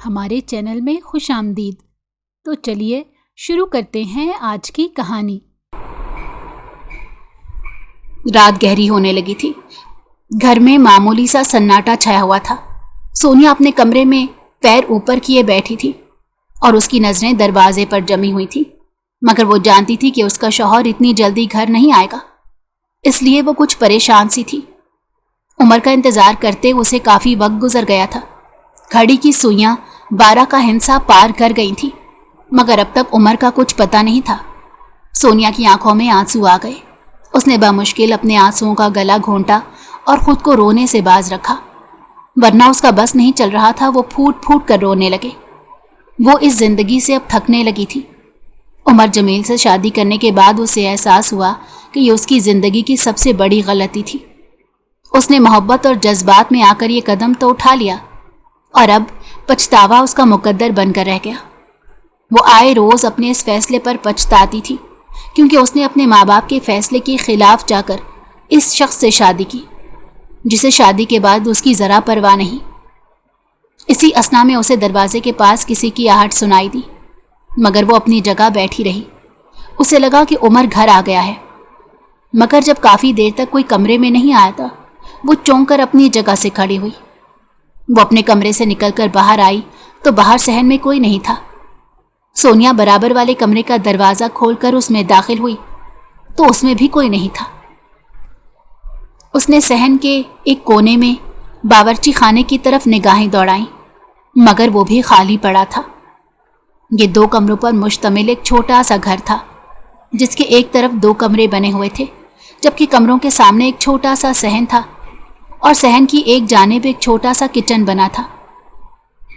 हमारे चैनल में खुश आमदीद। तो चलिए शुरू करते हैं आज की कहानी। रात गहरी होने लगी थी। घर में मामूली सा सन्नाटा छाया हुआ था। सोनिया अपने कमरे में पैर ऊपर किए बैठी थी और उसकी नजरें दरवाजे पर जमी हुई थी, मगर वो जानती थी कि उसका शौहर इतनी जल्दी घर नहीं आएगा, इसलिए वो कुछ परेशान सी थी। उमर का इंतजार करते उसे काफी वक्त गुजर गया था। घड़ी की सुइयां 12 का हिंसा पार कर गई थी, मगर अब तक उमर का कुछ पता नहीं था। सोनिया की आंखों में आंसू आ गए। उसने बामुश्किल अपने आंसुओं का गला घोंटा और खुद को रोने से बाज रखा, वरना उसका बस नहीं चल रहा था। वो फूट फूट कर रोने लगे। वो इस जिंदगी से अब थकने लगी थी। उमर जमील से शादी करने के बाद उसे एहसास हुआ कि ये उसकी जिंदगी की सबसे बड़ी गलती थी। उसने मोहब्बत और जज्बात में आकर ये कदम तो उठा लिया और अब पछतावा उसका मुकद्दर बनकर रह गया। वो आए रोज अपने इस फैसले पर पछताती थी, क्योंकि उसने अपने माँ बाप के फैसले के खिलाफ जाकर इस शख्स से शादी की, जिसे शादी के बाद उसकी जरा परवाह नहीं। इसी असना में उसे दरवाजे के पास किसी की आहट सुनाई दी, मगर वो अपनी जगह बैठी रही। उसे लगा कि उमर घर आ गया है, मगर जब काफी देर तक कोई कमरे में नहीं आया था, वो चौंक कर अपनी जगह से खड़ी हुई। वो अपने कमरे से निकलकर बाहर आई तो बाहर सहन में कोई नहीं था। सोनिया बराबर वाले कमरे का दरवाजा खोलकर उसमें दाखिल हुई तो उसमें भी कोई नहीं था। उसने सहन के एक कोने में बावर्ची खाने की तरफ निगाहें दौड़ाईं, मगर वो भी खाली पड़ा था। ये 2 कमरों पर मुश्तमिल एक छोटा सा घर था, जिसके एक तरफ 2 कमरे बने हुए थे, जबकि कमरों के सामने एक छोटा सा सहन था और सहन की एक जानिब एक छोटा सा किचन बना था।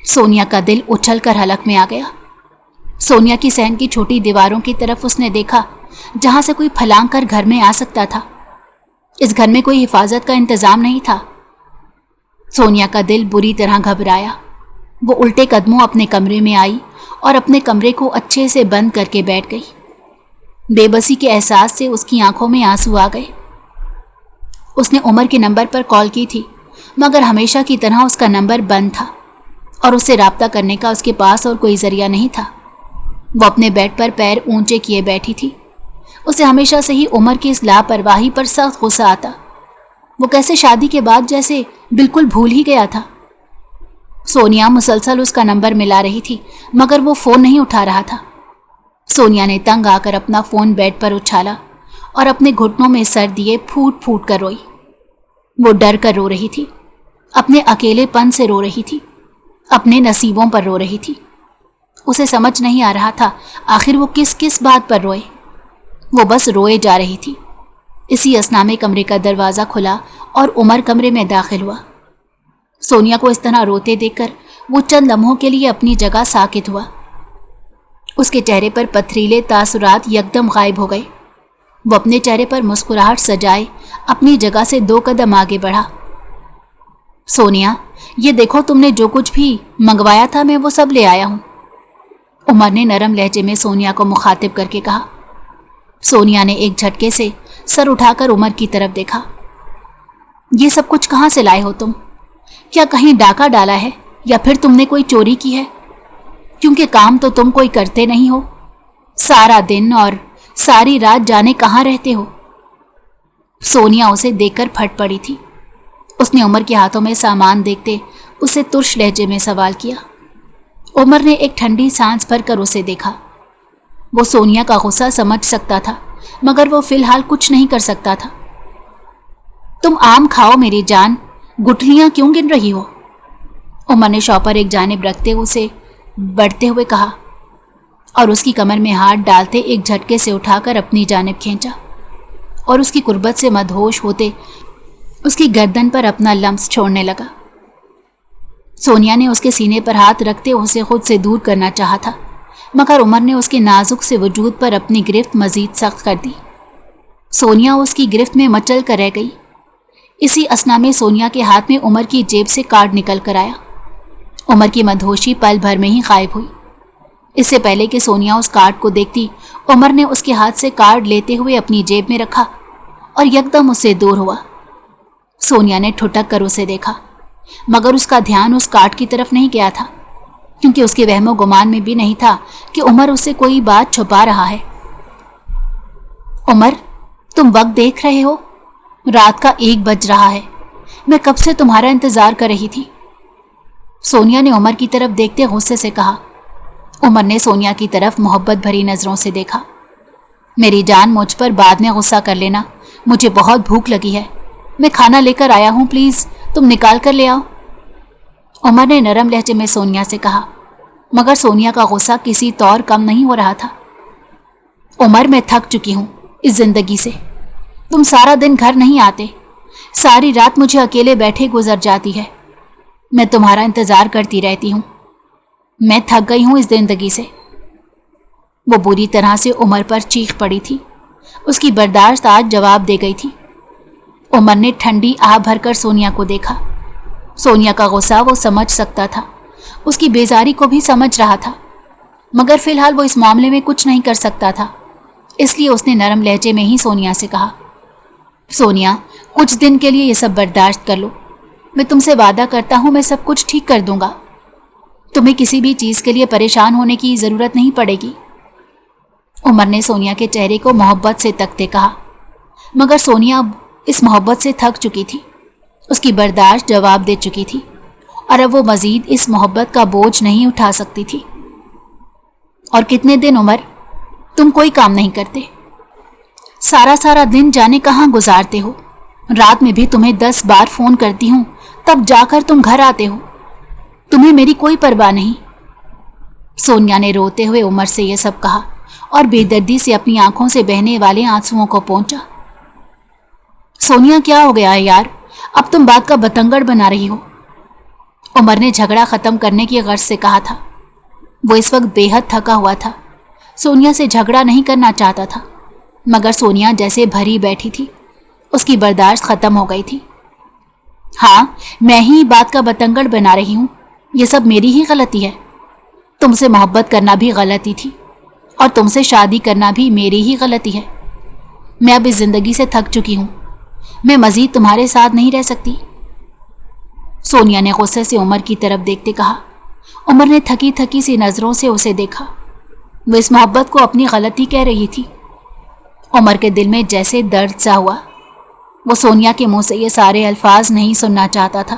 सोनिया का दिल उछल कर हलक में आ गया। सोनिया की सहन की छोटी दीवारों की तरफ उसने देखा, जहां से कोई फलांग कर घर में आ सकता था। इस घर में कोई हिफाजत का इंतजाम नहीं था। सोनिया का दिल बुरी तरह घबराया। वो उल्टे कदमों अपने कमरे में आई और अपने कमरे को अच्छे से बंद करके बैठ गई। बेबसी के एहसास से उसकी आंखों में आंसू आ गए। उसने उमर के नंबर पर कॉल की थी, मगर हमेशा की तरह उसका नंबर बंद था और उससे राब्ता करने का उसके पास और कोई जरिया नहीं था। वो अपने बेड पर पैर ऊंचे किए बैठी थी। उसे हमेशा से ही उमर की इस लापरवाही पर सख्त गुस्सा आता। वो कैसे शादी के बाद जैसे बिल्कुल भूल ही गया था। सोनिया मुसलसल उसका नंबर मिला रही थी, मगर वो फोन नहीं उठा रहा था। सोनिया ने तंग आकर अपना फोन बेड पर उछाला और अपने घुटनों में सर दिए फूट फूट कर रोई। वो डर कर रो रही थी, अपने अकेलेपन से रो रही थी, अपने नसीबों पर रो रही थी। उसे समझ नहीं आ रहा था आखिर वो किस किस बात पर रोए। वो बस रोए जा रही थी। इसी असना में कमरे का दरवाज़ा खुला और उमर कमरे में दाखिल हुआ। सोनिया को इस तरह रोते देखकर वो चंद लम्हों के लिए अपनी जगह साकित हुआ। उसके चेहरे पर पथरीले तासुरात यकदम गायब हो गए। वो अपने चेहरे पर मुस्कुराहट सजाए अपनी जगह से 2 कदम आगे बढ़ा। सोनिया, ये देखो, तुमने जो कुछ भी मंगवाया था मैं वो सब ले आया हूँ, उमर ने नरम लहजे में सोनिया को मुखातिब करके कहा। सोनिया ने एक झटके से सर उठाकर उमर की तरफ देखा। ये सब कुछ कहाँ से लाए हो तुम? क्या कहीं डाका डाला है या फिर तुमने कोई चोरी की है? क्योंकि काम तो तुम कोई करते नहीं हो। सारा दिन और सारी रात जाने कहाँ रहते हो। सोनिया उसे देखकर फट पड़ी थी। उसने उमर के हाथों में सामान देखते उसे तुर्श लहजे में सवाल किया। उमर ने एक ठंडी सांस भरकर उसे देखा। वो सोनिया का गुस्सा समझ सकता था, मगर वो फिलहाल कुछ नहीं कर सकता था। तुम आम खाओ मेरी जान, गुठलियां क्यों गिन रही हो? उमर ने शॉपर एक जानिब रखते उसे बढ़ते हुए कहा और उसकी कमर में हाथ डालते एक झटके से उठाकर अपनी जानिब खींचा और उसकी कुर्बत से मदहोश होते उसकी गर्दन पर अपना लम्स छोड़ने लगा। सोनिया ने उसके सीने पर हाथ रखते उसे खुद से दूर करना चाहा था, मगर उमर ने उसके नाजुक से वजूद पर अपनी गिरफ्त मजीद सख्त कर दी। सोनिया उसकी गिरफ्त में मचल कर रह गई। इसी असना में सोनिया के हाथ में उमर की जेब से कार्ड निकल कर आया। उमर की मदहोशी पल भर में ही गायब हुई। इससे पहले कि सोनिया उस कार्ड को देखती, उमर ने उसके हाथ से कार्ड लेते हुए अपनी जेब में रखा और यकदम उससे दूर हुआ। सोनिया ने ठुठक कर उसे देखा, मगर उसका ध्यान उस कार्ड की तरफ नहीं गया था। کیونکہ اس کے وہم و گمان میں بھی نہیں تھا کہ عمر اس سے کوئی بات چھپا رہا ہے۔ عمر، تم وقت دیکھ رہے ہو؟ رات کا 1 بج رہا ہے۔ میں کب سے تمہارا انتظار کر رہی تھی۔ سونیا نے عمر کی طرف دیکھتے غصے سے کہا۔ عمر نے سونیا کی طرف محبت بھری نظروں سے دیکھا۔ میری جان، مجھ پر بعد میں غصہ کر لینا، مجھے بہت بھوک لگی ہے، میں کھانا لے کر آیا ہوں، پلیز تم نکال کر لے آؤ۔ عمر نے نرم لہجے میں سونیا سے کہا، مگر سونیا کا غصہ کسی طور کم نہیں ہو رہا تھا۔ عمر، میں تھک چکی ہوں اس زندگی سے، تم سارا دن گھر نہیں آتے، ساری رات مجھے اکیلے بیٹھے گزر جاتی ہے، میں تمہارا انتظار کرتی رہتی ہوں، میں تھک گئی ہوں اس زندگی سے۔ وہ بری طرح سے عمر پر چیخ پڑی تھی، اس کی برداشت آج جواب دے گئی تھی۔ عمر نے ٹھنڈی آہ بھر کر سونیا کو دیکھا۔ سونیا کا غصہ وہ سمجھ سکتا تھا، اس کی بیزاری کو بھی سمجھ رہا تھا، مگر فی الحال وہ اس معاملے میں کچھ نہیں کر سکتا تھا، اس لیے اس نے نرم لہجے میں ہی سونیا سے کہا، سونیا، کچھ دن کے لیے یہ سب برداشت کر لو، میں تم سے وعدہ کرتا ہوں میں سب کچھ ٹھیک کر دوں گا، تمہیں کسی بھی چیز کے لیے پریشان ہونے کی ضرورت نہیں پڑے گی۔ عمر نے سونیا کے چہرے کو محبت سے تکتے کہا، مگر سونیا اب اس محبت سے تھک چکی تھی، اس کی برداشت جواب دے چکی تھی، اور اب وہ مزید اس محبت کا بوجھ نہیں اٹھا سکتی تھی۔ اور کتنے دن عمر، تم کوئی کام نہیں کرتے، سارا دن جانے کہاں گزارتے ہو، رات میں بھی تمہیں 10 بار فون کرتی ہوں تب جا کر تم گھر آتے ہو، تمہیں میری کوئی پرواہ نہیں۔ سونیا نے روتے ہوئے عمر سے یہ سب کہا اور بے دردی سے اپنی آنکھوں سے بہنے والے آنسوؤں کو پونچھا۔ سونیا، کیا ہو گیا ہے یار، اب تم بات کا بتنگڑ بنا رہی ہو؟ عمر نے جھگڑا ختم کرنے کی غرض سے کہا تھا۔ وہ اس وقت بے حد تھکا ہوا تھا، سونیا سے جھگڑا نہیں کرنا چاہتا تھا، مگر سونیا جیسے بھری بیٹھی تھی، اس کی برداشت ختم ہو گئی تھی۔ ہاں، میں ہی بات کا بتنگڑ بنا رہی ہوں، یہ سب میری ہی غلطی ہے، تم سے محبت کرنا بھی غلطی تھی اور تم سے شادی کرنا بھی میری ہی غلطی ہے۔ میں اب اس زندگی سے تھک چکی ہوں، میں مزید تمہارے ساتھ نہیں رہ سکتی۔ سونیا نے غصے سے عمر کی طرف دیکھتے کہا۔ عمر نے تھکی تھکی سی نظروں سے اسے دیکھا، وہ اس محبت کو اپنی غلطی کہہ رہی تھی۔ عمر کے دل میں جیسے درد سا ہوا، وہ سونیا کے منہ سے یہ سارے الفاظ نہیں سننا چاہتا تھا۔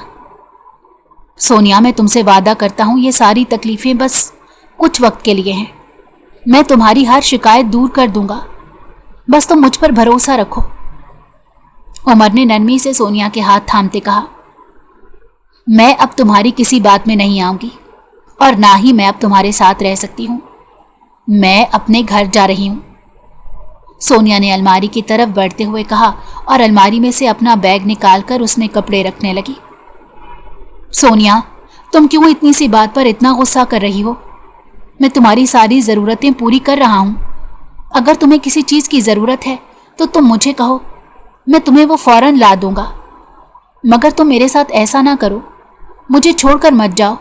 سونیا، میں تم سے وعدہ کرتا ہوں یہ ساری تکلیفیں بس کچھ وقت کے لیے ہیں، میں تمہاری ہر شکایت دور کر دوں گا، بس تم مجھ پر بھروسہ رکھو۔ عمر نے نرمی سے سونیا کے ہاتھ تھامتے کہا، میں اب تمہاری کسی بات میں نہیں آؤں گی اور نہ ہی میں اب تمہارے ساتھ رہ سکتی ہوں، میں اپنے گھر جا رہی ہوں۔ سونیا نے الماری کی طرف بڑھتے ہوئے کہا اور الماری میں سے اپنا بیگ نکال کر اس میں کپڑے رکھنے لگی۔ سونیا، تم کیوں اتنی سی بات پر اتنا غصہ کر رہی ہو؟ میں تمہاری ساری ضرورتیں پوری کر رہا ہوں، اگر تمہیں کسی چیز کی ضرورت ہے تو تم مجھے کہو، میں تمہیں وہ فوراً لا دوں گا، مگر تم میرے ساتھ ایسا نہ کرو، مجھے چھوڑ کر مت جاؤ،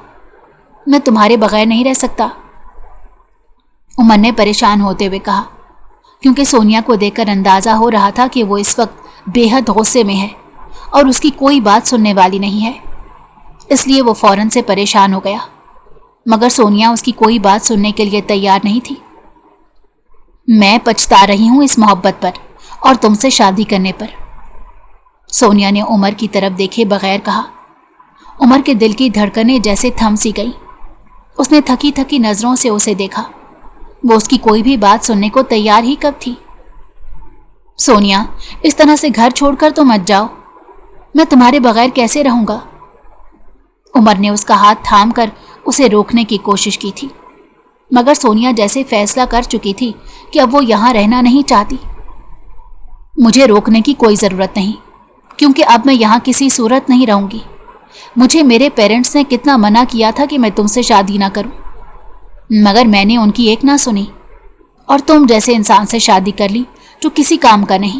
میں تمہارے بغیر نہیں رہ سکتا۔ عمر نے پریشان ہوتے ہوئے کہا، کیونکہ سونیا کو دیکھ کر اندازہ ہو رہا تھا کہ وہ اس وقت بے حد غصے میں ہے اور اس کی کوئی بات سننے والی نہیں ہے، اس لیے وہ فوراً سے پریشان ہو گیا، مگر سونیا اس کی کوئی بات سننے کے لیے تیار نہیں تھی۔ میں پچھتا رہی ہوں اس محبت پر اور تم سے شادی کرنے پر، سونیا نے عمر کی طرف دیکھے بغیر کہا۔ عمر کے دل کی دھڑکنیں جیسے تھم سی گئی، اس نے تھکی تھکی نظروں سے اسے دیکھا، وہ اس کی کوئی بھی بات سننے کو تیار ہی کب تھی۔ سونیا، اس طرح سے گھر چھوڑ کر تو مت جاؤ، میں تمہارے بغیر کیسے رہوں گا؟ عمر نے اس کا ہاتھ تھام کر اسے روکنے کی کوشش کی تھی، مگر سونیا جیسے فیصلہ کر چکی تھی کہ اب وہ یہاں رہنا نہیں چاہتی۔ مجھے روکنے کی کوئی ضرورت نہیں، کیونکہ اب میں یہاں کسی صورت نہیں رہوں گی، مجھے میرے پیرنٹس نے کتنا منع کیا تھا کہ میں تم سے شادی نہ کروں، مگر میں نے ان کی ایک نہ سنی اور تم جیسے انسان سے شادی کر لی جو کسی کام کا نہیں۔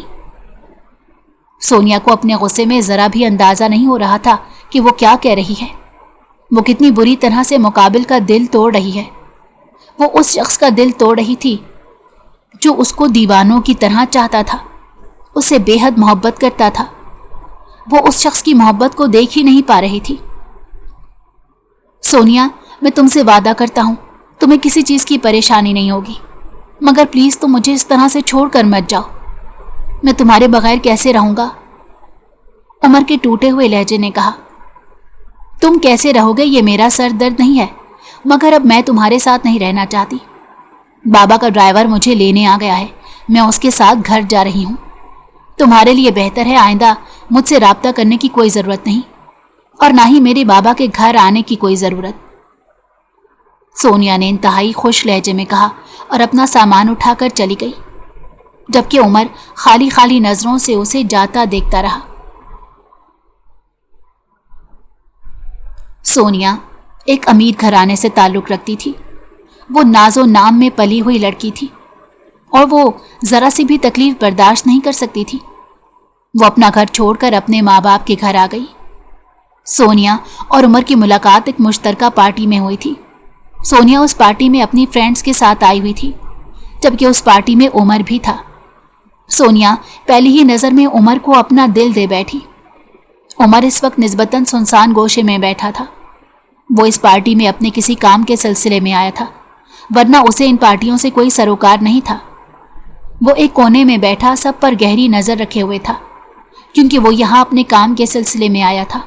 سونیا کو اپنے غصے میں ذرا بھی اندازہ نہیں ہو رہا تھا کہ وہ کیا کہہ رہی ہے، وہ کتنی بری طرح سے مقابل کا دل توڑ رہی ہے، وہ اس شخص کا دل توڑ رہی تھی جو اس کو دیوانوں کی طرح چاہتا تھا، اس سے بے حد محبت کرتا تھا، وہ اس شخص کی محبت کو دیکھ ہی نہیں پا رہی تھی۔ سونیا، मैं तुमसे वादा करता हूँ तुम्हें किसी चीज़ की परेशानी नहीं होगी, मगर प्लीज़ तुम मुझे इस तरह से छोड़ कर मत जाओ। मैं तुम्हारे बगैर कैसे रहूँगा? उमर के टूटे हुए लहजे ने कहा। तुम कैसे रहोगे ये मेरा सर दर्द नहीं है, मगर अब मैं तुम्हारे साथ नहीं रहना चाहती। बाबा का ड्राइवर मुझे लेने आ गया है, मैं उसके साथ घर जा रही हूँ। तुम्हारे लिए बेहतर है आइंदा मुझसे राब्ता करने की कोई ज़रूरत नहीं, और ना ही मेरे बाबा के घर आने की कोई ज़रूरत। सोनिया ने इंतहाई खुश लहजे में कहा और अपना सामान उठाकर चली गई, जबकि उमर खाली खाली नजरों से उसे जाता देखता रहा। सोनिया एक अमीर घराने से ताल्लुक़ रखती थी। वो नाजो नाम में पली हुई लड़की थी और वो ज़रा सी भी तकलीफ बर्दाश्त नहीं कर सकती थी। वो अपना घर छोड़कर अपने माँ बाप के घर आ गई। सोनिया और उमर की मुलाकात एक मुश्तरका पार्टी में हुई थी। सोनिया उस पार्टी में अपनी फ्रेंड्स के साथ आई हुई थी, जबकि उस पार्टी में उमर भी था। सोनिया पहली ही नज़र में उमर को अपना दिल दे बैठी। उमर इस वक्त निस्बतन सुनसान गोशे में बैठा था। वो इस पार्टी में अपने किसी काम के सिलसिले में आया था, वरना उसे इन पार्टियों से कोई सरोकार नहीं था। वो एक कोने में बैठा सब पर गहरी नज़र रखे हुए था, क्योंकि वो यहाँ अपने काम के सिलसिले में आया था।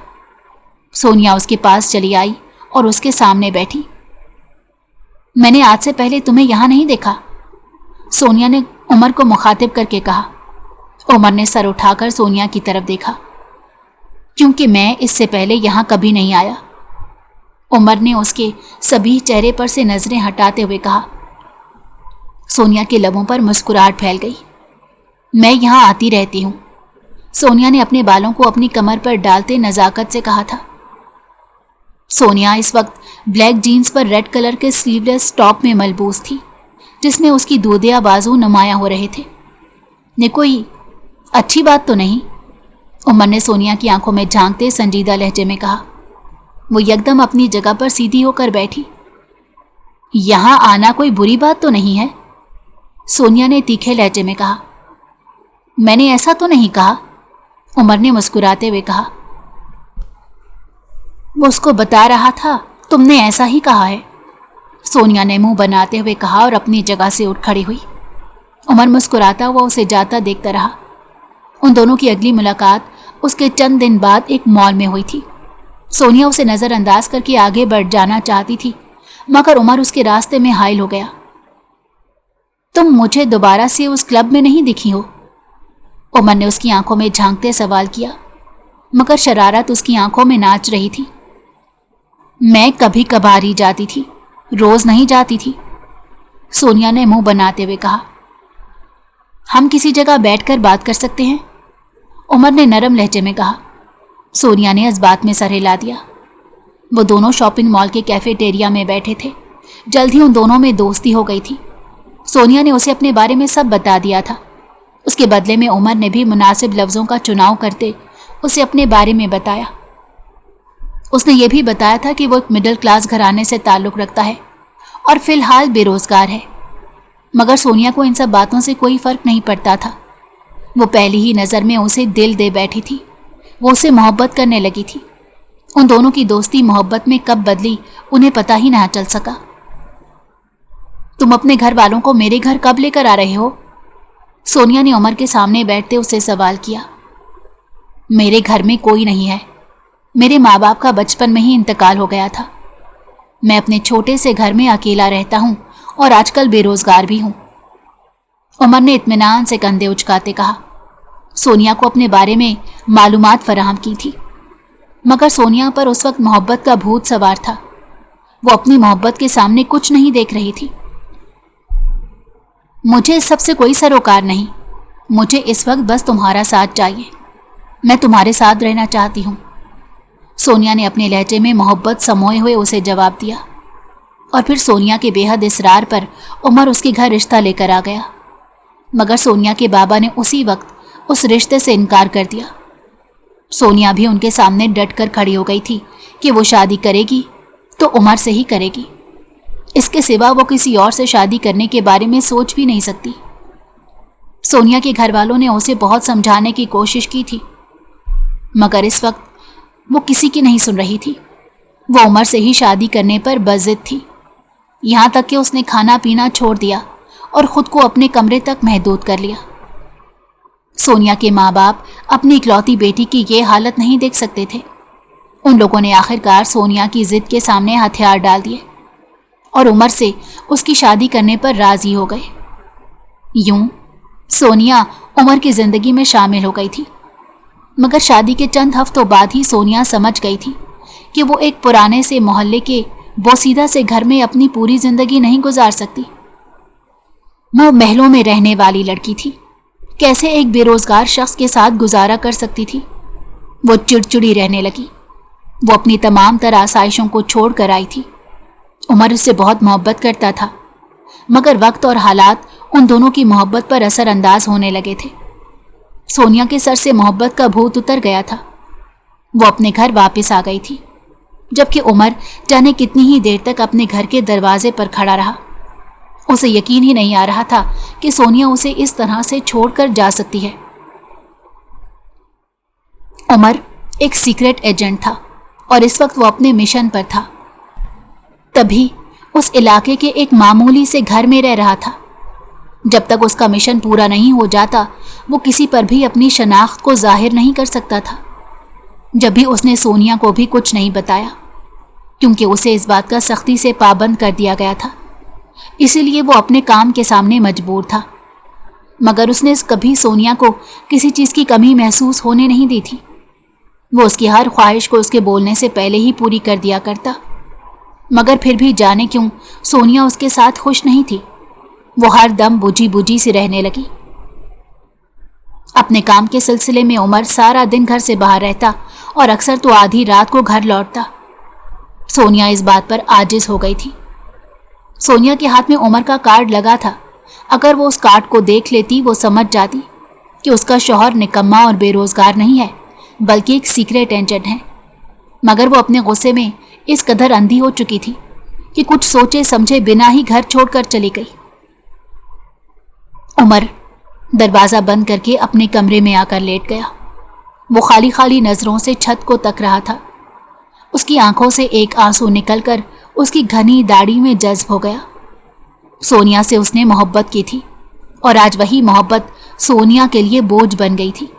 सोनिया उसके पास चली आई और उसके सामने बैठी। मैंने आज से पहले तुम्हें यहाँ नहीं देखा, सोनिया ने उमर को मुखातिब करके कहा। उमर ने सर उठाकर सोनिया की तरफ देखा। क्योंकि मैं इससे पहले यहाँ कभी नहीं आया, उमर ने उसके सभी चेहरे पर से नजरें हटाते हुए कहा। सोनिया के लबों पर मुस्कुराहट फैल गई। मैं यहाँ आती रहती हूँ, सोनिया ने अपने बालों को अपनी कमर पर डालते नज़ाकत से कहा था। सोनिया इस वक्त ब्लैक जीन्स पर रेड कलर के स्लीवलेस टॉप में मलबूस थी, जिसमें उसकी दूधिया बाजू नुमाया हो रहे थे। ने कोई अच्छी बात तो नहीं, उमर ने सोनिया की आंखों में झांकते संजीदा लहजे में कहा। वो यकदम अपनी जगह पर सीधी होकर बैठी। यहाँ आना कोई बुरी बात तो नहीं है, सोनिया ने तीखे लहजे में कहा। मैंने ऐसा तो नहीं कहा, उमर ने मुस्कुराते हुए कहा। वो उसको बता रहा था तुमने ऐसा ही कहा है, सोनिया ने मुंह बनाते हुए कहा और अपनी जगह से उठ खड़ी हुई। उमर मुस्कुराता हुआ उसे जाता देखता रहा। उन दोनों की अगली मुलाकात उसके चंद दिन बाद एक मॉल में हुई थी। सोनिया उसे नज़रअंदाज करके आगे बढ़ जाना चाहती थी, मगर उमर उसके रास्ते में हाइल हो गया। तुम मुझे दोबारा से उस क्लब में नहीं दिखी हो, उमर ने उसकी आंखों में झांकते सवाल किया, मगर शरारत उसकी आंखों में नाच रही थी। मैं कभी कभार ही जाती थी, रोज नहीं जाती थी, सोनिया ने मुंह बनाते हुए कहा। हम किसी जगह बैठकर बात कर सकते हैं, उमर ने नरम लहजे में कहा। सोनिया ने इस बात में सर हिला दिया। वो दोनों शॉपिंग मॉल के कैफेटेरिया में बैठे थे। जल्द ही उन दोनों में दोस्ती हो गई थी। सोनिया ने उसे अपने बारे में सब बता दिया था। उसके बदले में उमर ने भी मुनासिब लफ्ज़ों का चुनाव करते उसे अपने बारे में बताया। उसने ये भी बताया था कि वो एक मिडिल क्लास घराने से ताल्लुक़ रखता है और फिलहाल बेरोज़गार है, मगर सोनिया को इन सब बातों से कोई फ़र्क नहीं पड़ता था। वो पहली ही नज़र में उसे दिल दे बैठी थी। वो उससे मोहब्बत करने लगी थी। उन दोनों की दोस्ती मोहब्बत में कब बदली उन्हें पता ही ना चल सका। तुम अपने घर वालों को मेरे घर कब लेकर आ रहे हो, सोनिया ने उमर के सामने बैठते उससे सवाल किया। मेरे घर में कोई नहीं है, मेरे माँ बाप का बचपन में ही इंतकाल हो गया था। मैं अपने छोटे से घर में अकेला रहता हूँ और आजकल बेरोजगार भी हूँ, उमर ने इत्मीनान से कंधे उचकाते कहा। सोनिया को अपने बारे में मालूमात फराहम की थी, मगर सोनिया पर उस वक्त मोहब्बत का भूत सवार था। वो अपनी मोहब्बत के सामने कुछ नहीं देख रही थी। मुझे इस सब से कोई सरोकार नहीं, मुझे इस वक्त बस तुम्हारा साथ चाहिए, मैं तुम्हारे साथ रहना चाहती हूँ, सोनिया ने अपने लहजे में मोहब्बत समोए हुए उसे जवाब दिया। और फिर सोनिया के बेहद इसरार पर उमर उसके घर रिश्ता लेकर आ गया, मगर सोनिया के बाबा ने उसी वक्त उस रिश्ते से इनकार कर दिया। सोनिया भी उनके सामने डट कर खड़ी हो गई थी कि वो शादी करेगी तो उमर से ही करेगी, इसके सिवा वो किसी और से शादी करने के बारे में सोच भी नहीं सकती। सोनिया के घर वालों ने उसे बहुत समझाने की कोशिश की थी, मगर इस वक्त वो किसी की नहीं सुन रही थी। वो उमर से ही शादी करने पर बज़िद थी, यहाँ तक कि उसने खाना पीना छोड़ दिया और खुद को अपने कमरे तक महदूद कर लिया। सोनिया के माँ बाप अपनी इकलौती बेटी की ये हालत नहीं देख सकते थे। उन लोगों ने आखिरकार सोनिया की जिद के सामने हथियार डाल दिए और उमर से उसकी शादी करने पर राजी हो गए। यूं सोनिया उमर की जिंदगी में शामिल हो गई थी, मगर शादी के चंद हफ्तों बाद ही सोनिया समझ गई थी कि वो एक पुराने से मोहल्ले के बोसीदा से घर में अपनी पूरी जिंदगी नहीं गुजार सकती। वो महलों में रहने वाली लड़की थी, कैसे एक बेरोजगार शख्स के साथ गुजारा कर सकती थी। वो चिड़चिड़ी रहने लगी। वो अपनी तमाम तरह आसाइशों को छोड़ कर आई थी। उमर उससे बहुत मोहब्बत करता था, मगर वक्त और हालात उन दोनों की मोहब्बत पर असरअंदाज होने लगे थे। सोनिया के सर से मोहब्बत का भूत उतर गया था। वो अपने घर वापस आ गई थी, जबकि उमर जाने कितनी ही देर तक अपने घर के दरवाजे पर खड़ा रहा। उसे यकीन ही नहीं आ रहा था कि सोनिया उसे इस तरह से छोड़कर जा सकती है। उमर एक सीक्रेट एजेंट था और इस वक्त वो अपने मिशन पर था। तभी उस इलाके के एक मामूली से घर में रह रहा था। जब तक उसका मिशन पूरा नहीं हो जाता, वो किसी पर भी अपनी शनाख्त को जाहिर नहीं कर सकता था। जब भी उसने सोनिया को भी कुछ नहीं बताया, क्योंकि उसे इस बात का सख्ती से पाबंद कर दिया गया था। इसीलिए वो अपने काम के सामने मजबूर था, मगर उसने कभी सोनिया को किसी चीज़ की कमी महसूस होने नहीं दी थी। वो उसकी हर ख्वाहिश को उसके बोलने से पहले ही पूरी कर दिया करता, मगर फिर भी जाने क्यों सोनिया उसके साथ खुश नहीं थी। वो हर दम बुझी बुझी सी रहने लगी। अपने काम के सिलसिले में उमर सारा दिन घर से बाहर रहता और अक्सर तो आधी रात को घर लौटता। सोनिया इस बात पर आजिज हो गई थी। सोनिया के हाथ में उमर का कार्ड लगा था। अगर वो उस कार्ड को देख लेती, वो समझ जाती कि उसका शौहर निकम्मा और बेरोजगार नहीं है, बल्कि एक सीक्रेट एजेंट है। मगर वो अपने गुस्से में इस कदर अंधी हो चुकी थी कि कुछ सोचे समझे बिना ही घर छोड़कर चली गई। उमर दरवाज़ा बंद करके अपने कमरे में आकर लेट गया। वो खाली खाली नज़रों से छत को तक रहा था। उसकी आंखों से एक आंसू निकलकर उसकी घनी दाढ़ी में जज्ब हो गया। सोनिया से उसने मोहब्बत की थी और आज वही मोहब्बत सोनिया के लिए बोझ बन गई थी।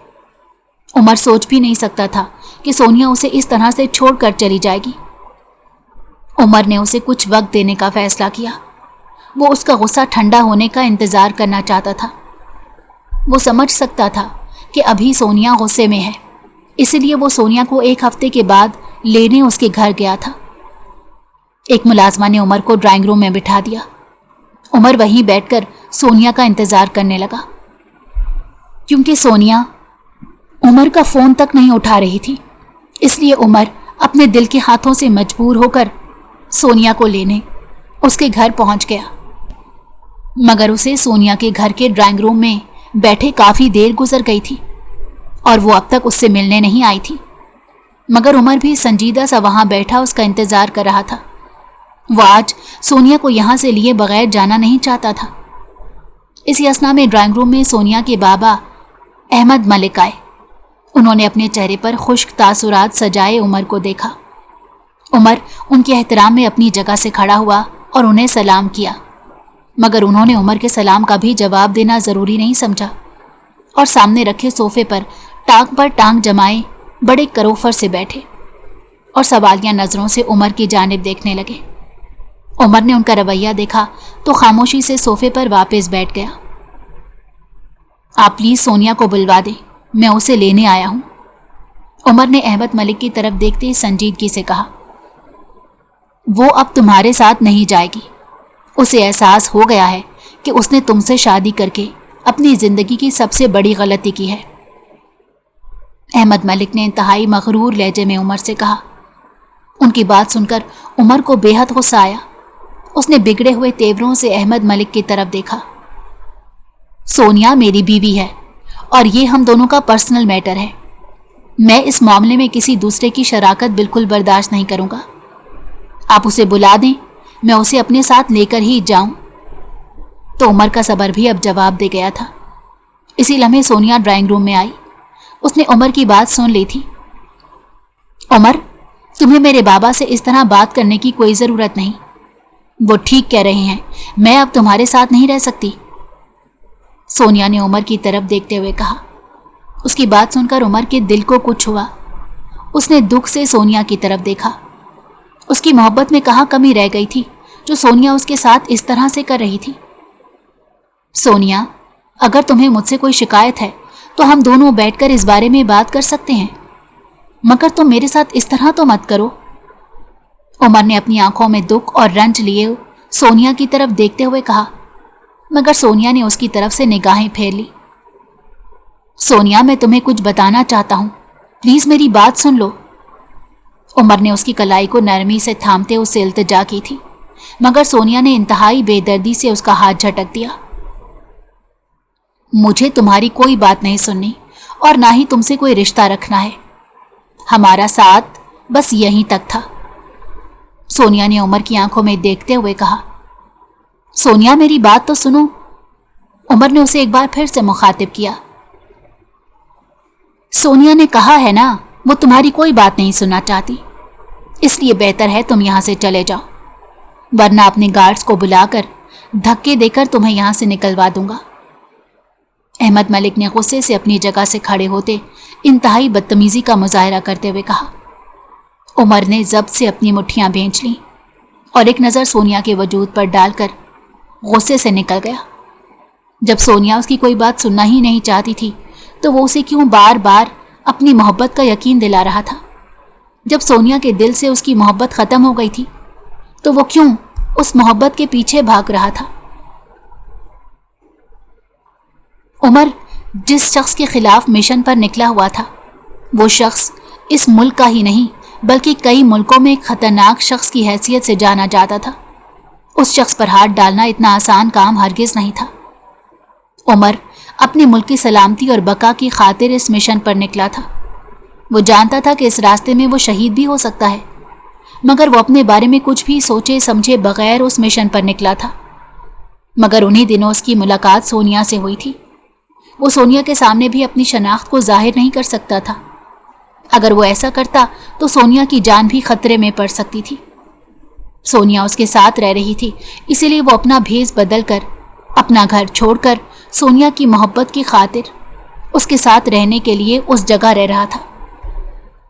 उमर सोच भी नहीं सकता था कि सोनिया उसे इस तरह से छोड़कर चली जाएगी। उमर ने उसे कुछ वक्त देने का फैसला किया। वो उसका गुस्सा ठंडा होने का इंतज़ार करना चाहता था। वो समझ सकता था कि अभी सोनिया गुस्से में है, इसलिए वो सोनिया को एक हफ्ते के बाद लेने उसके घर गया था। एक मुलाजमा ने उमर को ड्राइंग रूम में बिठा दिया। उमर वहीं बैठकर सोनिया का इंतज़ार करने लगा, क्योंकि सोनिया उमर का फ़ोन तक नहीं उठा रही थी। इसलिए उमर अपने दिल के हाथों से मजबूर होकर सोनिया को लेने उसके घर पहुंच गया। मगर उसे सोनिया के घर के ड्राइंग रूम में बैठे काफ़ी देर गुजर गई थी और वो अब तक उससे मिलने नहीं आई थी। मगर उमर भी संजीदा सा वहाँ बैठा उसका इंतज़ार कर रहा था। वो आज सोनिया को यहाँ से लिए बगैर जाना नहीं चाहता था। इसी असना में ड्राइंग रूम में सोनिया के बाबा अहमद मलिक आए। उन्होंने अपने चेहरे पर खुश्क तासुरात सजाए उमर को देखा। उमर उनके एहतराम में अपनी जगह से खड़ा हुआ और उन्हें सलाम किया, मगर उन्होंने उमर के सलाम का भी जवाब देना ज़रूरी नहीं समझा और सामने रखे सोफे पर टांग जमाए बड़े करोफर से बैठे और सवालिया नज़रों से उमर की जानिब देखने लगे। उमर ने उनका रवैया देखा तो खामोशी से सोफे पर वापस बैठ गया। आप प्लीज़ सोनिया को बुलवा दें, मैं उसे लेने आया हूँ, उमर ने अहमद मलिक की तरफ देखते संजीदगी से कहा। वो अब तुम्हारे साथ नहीं जाएगी। उसे एहसास हो गया है कि उसने तुमसे शादी करके अपनी ज़िंदगी की सबसे बड़ी गलती की है, अहमद मलिक ने इंतहाई मगरूर लहजे में उमर से कहा। उनकी बात सुनकर उमर को बेहद गुस्सा आया। उसने बिगड़े हुए तेवरों से अहमद मलिक की तरफ देखा। सोनिया मेरी बीवी है और ये हम दोनों का पर्सनल मैटर है। मैं इस मामले में किसी दूसरे की शराकत बिल्कुल बर्दाश्त नहीं करूँगा। आप उसे बुला दें, मैं उसे अपने साथ लेकर ही जाऊं। तो उमर का सबर भी अब जवाब दे गया था। इसी लम्हे सोनिया ड्राइंग रूम में आई। उसने उमर की बात सुन ली थी। उमर, तुम्हें मेरे बाबा से इस तरह बात करने की कोई ज़रूरत नहीं। वो ठीक कह रहे हैं, मैं अब तुम्हारे साथ नहीं रह सकती। सोनिया ने उमर की तरफ देखते हुए कहा। उसकी बात सुनकर उमर के दिल को कुछ हुआ। उसने दुख से सोनिया की तरफ देखा। उसकी मोहब्बत में कहाँ कमी रह गई थी जो सोनिया उसके साथ इस तरह से कर रही थी। सोनिया, अगर तुम्हें मुझसे कोई शिकायत है तो हम दोनों बैठकर इस बारे में बात कर सकते हैं, मगर तुम मेरे साथ इस तरह तो मत करो। उमर ने अपनी आंखों में दुख और रंज लिए सोनिया की तरफ देखते हुए कहा, मगर सोनिया ने उसकी तरफ से निगाहें फेर ली। सोनिया, मैं तुम्हें कुछ बताना चाहता हूं, प्लीज मेरी बात सुन लो। उमर ने उसकी कलाई को नरमी से थामते उससे इल्तिजा की थी, मगर सोनिया ने इंतहाई बेदर्दी से उसका हाथ झटक दिया। मुझे तुम्हारी कोई बात नहीं सुननी और ना ही तुमसे कोई रिश्ता रखना है। हमारा साथ बस यहीं तक था। सोनिया ने उमर की आंखों में देखते हुए कहा। सोनिया, मेरी बात तो सुनो। उमर ने उसे एक बार फिर से मुखातिब किया। सोनिया ने कहा है ना, वो तुम्हारी कोई बात नहीं सुनना चाहती, इसलिए बेहतर है तुम यहां से चले जाओ, वरना अपने गार्ड्स को बुलाकर धक्के देकर तुम्हें यहां से निकलवा दूंगा। अहमद मलिक ने गुस्से से अपनी जगह से खड़े होते इंतहाई बदतमीजी का मुजाहरा करते हुए कहा। उमर ने जब्त से अपनी मुट्ठियां भींच लीं और एक नज़र सोनिया के वजूद पर डालकर गुस्से से निकल गया। जब सोनिया उसकी कोई बात सुनना ही नहीं चाहती थी तो वो उसे क्यों बार बार अपनी मोहब्बत का यकीन दिला रहा था? जब सोनिया के दिल से उसकी मोहब्बत ख़त्म हो गई थी तो वो क्यों उस मोहब्बत के पीछे भाग रहा था? उमर जिस शख्स के खिलाफ मिशन पर निकला हुआ था, वो शख्स इस मुल्क का ही नहीं बल्कि कई मुल्कों में एक खतरनाक शख्स की हैसियत से जाना जाता था। उस शख्स पर हाथ डालना इतना आसान काम हरगिज नहीं था। उमर अपने मुल्क की सलामती और बका की खातिर इस मिशन पर निकला था। वो जानता था कि इस रास्ते में वो शहीद भी हो सकता है, मगर वो अपने बारे में कुछ भी सोचे समझे बगैर उस मिशन पर निकला था। मगर उन्हीं दिनों उसकी मुलाकात सोनिया से हुई थी। वो सोनिया के सामने भी अपनी शनाख्त को जाहिर नहीं कर सकता था। अगर वो ऐसा करता तो सोनिया की जान भी खतरे में पड़ सकती थी। सोनिया उसके साथ रह रही थी, इसीलिए वो अपना भेस बदल कर, अपना घर छोड़कर सोनिया की मोहब्बत की खातिर उसके साथ रहने के लिए उस जगह रह रहा था।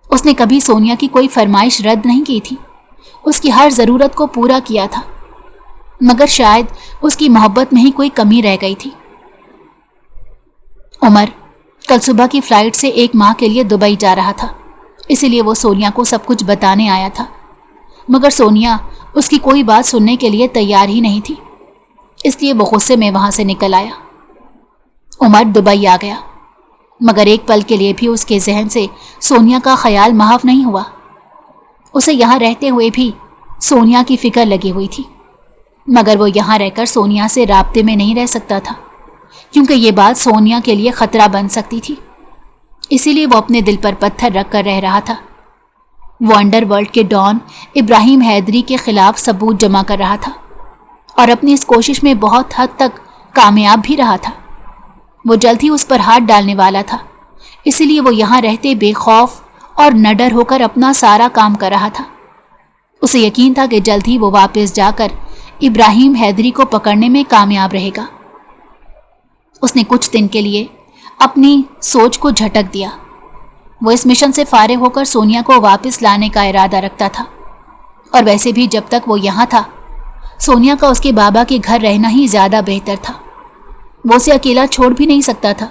उसने कभी सोनिया की कोई फरमाइश रद्द नहीं की थी, उसकी हर ज़रूरत को पूरा किया था, मगर शायद उसकी मोहब्बत में ही कोई कमी रह गई थी। उमर कल सुबह की फ्लाइट से 1 माह के लिए दुबई जा रहा था, इसीलिए वो सोनिया को सब कुछ बताने आया था, मगर सोनिया उसकी कोई बात सुनने के लिए तैयार ही नहीं थी, इसलिए वो गुस्से में वहां से निकल आया। उमर दुबई आ गया, मगर एक पल के लिए भी उसके जहन से सोनिया का ख्याल महव नहीं हुआ। उसे यहाँ रहते हुए भी सोनिया की फिक्र लगी हुई थी, मगर वो यहाँ रहकर सोनिया से राब्ते में नहीं रह सकता था, क्योंकि ये बात सोनिया के लिए खतरा बन सकती थी। इसीलिए वो अपने दिल पर पत्थर रख कर रह रहा था। वो अंडरवर्ल्ड के डॉन इब्राहिम हैदरी के खिलाफ सबूत जमा कर रहा था और अपनी इस कोशिश में बहुत हद तक कामयाब भी रहा था। वो जल्द ही उस पर हाथ डालने वाला था, इसीलिए वो यहाँ रहते बेखौफ और नडर होकर अपना सारा काम कर रहा था। उसे यकीन था कि जल्द ही वो वापस जाकर इब्राहिम हैदरी को पकड़ने में कामयाब रहेगा। उसने कुछ दिन के लिए अपनी सोच को झटक दिया। वो इस मिशन से फारिग होकर सोनिया को वापस लाने का इरादा रखता था, और वैसे भी जब तक वो यहाँ था सोनिया का उसके बाबा के घर रहना ही ज़्यादा बेहतर था। वो उसे अकेला छोड़ भी नहीं सकता था,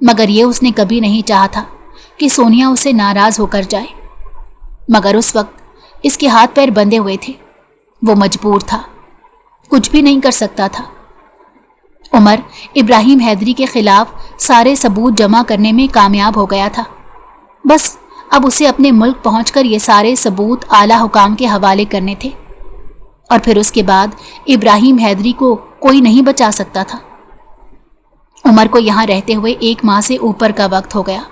मगर ये उसने कभी नहीं चाहा था कि सोनिया उससे नाराज़ होकर जाए। मगर उस वक्त इसके हाथ पैर बंधे हुए थे, वो मजबूर था, कुछ भी नहीं कर सकता था। उमर इब्राहिम हैदरी के खिलाफ सारे सबूत जमा करने में कामयाब हो गया था। बस अब उसे अपने मुल्क पहुंचकर ये सारे सबूत आला हुकाम के हवाले करने थे, और फिर उसके बाद इब्राहिम हैदरी को कोई नहीं बचा सकता था। उमर को यहाँ रहते हुए 1 माह से ऊपर का वक्त हो गया।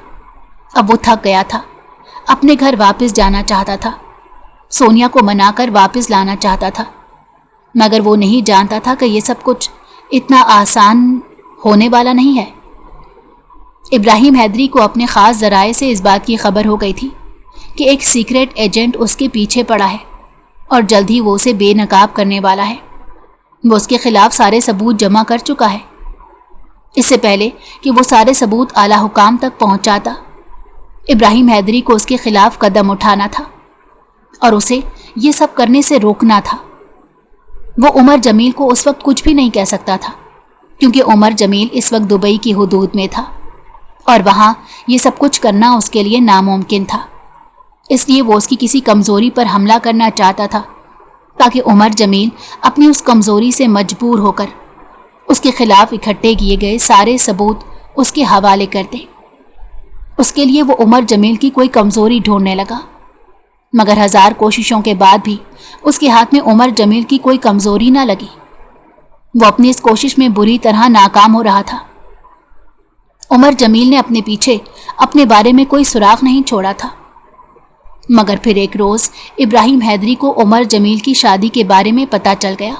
अब वो थक गया था, अपने घर वापस जाना चाहता था, सोनिया को मनाकर वापस लाना चाहता था, मगर वो नहीं जानता था कि ये सब कुछ इतना आसान होने वाला नहीं है। इब्राहिम हैदरी को अपने ख़ास ज़राए से इस बात की खबर हो गई थी کہ ایک سیکرٹ ایجنٹ اس کے پیچھے پڑا ہے اور جلد ہی وہ اسے بے نقاب کرنے والا ہے۔ وہ اس کے خلاف سارے ثبوت جمع کر چکا ہے۔ اس سے پہلے کہ وہ سارے ثبوت اعلیٰ حکام تک پہنچ جاتا، ابراہیم حیدری کو اس کے خلاف قدم اٹھانا تھا اور اسے یہ سب کرنے سے روکنا تھا۔ وہ عمر جمیل کو اس وقت کچھ بھی نہیں کہہ سکتا تھا، کیونکہ عمر جمیل اس وقت دبئی کی حدود میں تھا اور وہاں یہ سب کچھ کرنا اس کے لیے ناممکن تھا۔ اس لیے وہ اس کی کسی کمزوری پر حملہ کرنا چاہتا تھا تاکہ عمر جمیل اپنی اس کمزوری سے مجبور ہو کر اس کے خلاف اکٹھے کیے گئے سارے ثبوت اس کے حوالے کر دے۔ اس کے لیے وہ عمر جمیل کی کوئی کمزوری ڈھونڈنے لگا، مگر ہزار کوششوں کے بعد بھی اس کے ہاتھ میں عمر جمیل کی کوئی کمزوری نہ لگی۔ وہ اپنی اس کوشش میں بری طرح ناکام ہو رہا تھا۔ عمر جمیل نے اپنے پیچھے اپنے بارے میں کوئی سراغ نہیں چھوڑا تھا، مگر پھر ایک روز ابراہیم حیدری کو عمر جمیل کی شادی کے بارے میں پتہ چل گیا،